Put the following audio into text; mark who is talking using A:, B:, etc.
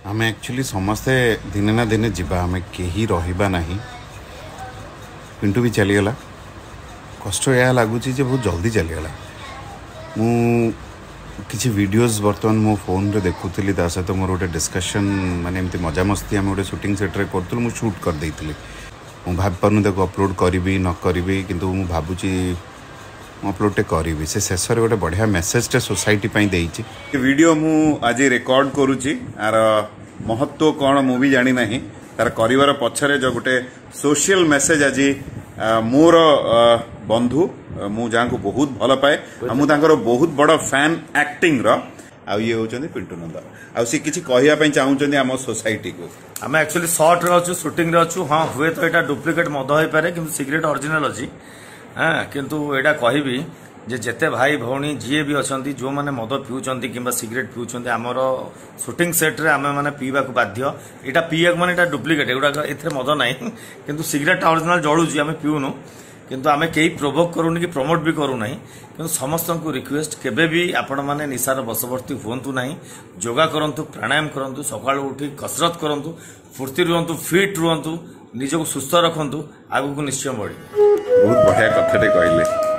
A: आम एक्चुअली समस्ते दिने ना दिने जीवा आम कहीं रहा ना। पिंटू भी चलीगला। कष्ट यह लगुच बहुत जल्दी चलीगला। मु किसी वीडियोस बर्तमान मो फोन रे देखुली सहित मोर गोटे डिस्कशन माने एमती मजा मस्ती आम गोटे शूटिंग सेट रे करूँ मुझे शूट कर देती मुझे भाव पार्न देखो अपलोड करी न करी किंतु मु भावुची अपलोड करी से शेष गोटे बढ़िया मेसेज टे सोसाइटी देती वीडियो मु आज रेकर्ड करुच्ची आर महत्व कौन मु भी जानी ना तार कर पछरे जो गोटे सोशल मेसेज आज मोर बंधु मु जहाँ को बहुत भल पाए मुझे बहुत बड़ फैन एक्टिंग ये होचंदी पिंटू नंदा सी किसी कहवाई चाहूँ आम सोसाइटी को
B: आम एक्चुअली शॉर्ट रे अच्छु शूटिंग रे अच्छु हाँ हुए तो यहाँ डुप्लिकेट मद हो पारे कि सिगरेट ओरिजिनल अच्छी हाँ किंतु एटा कहबी जे जेते भाई भौणी जी भी अच्छा जो मैंने मद पिउचंती कि सिगरेट पिउचंती आमर शूटिंग सेट रे आम मैंने पीवा को बाध्य एटा पीया माने डुप्लिकेट एगुड़ा ए मद ना किंतु सिगरेट ओरिजिनल जलुची आम पिउनु किंतु आम कई प्रोवोक करूनी कि प्रमोट भी करूना कि समस्त को रिक्वेस्ट केबे भी आपण मैंने निशार बशवर्ती हुंतु ना योगा करंतु प्राणायाम करंतु सकाळु उठी कसरत करंतु फुर्ती रुहंतु फिट रुहंतु निजको सुस्थ रखंतु आगु को निश्चय बढ़ी।
A: बहुत बढ़िया कथाटे कहले।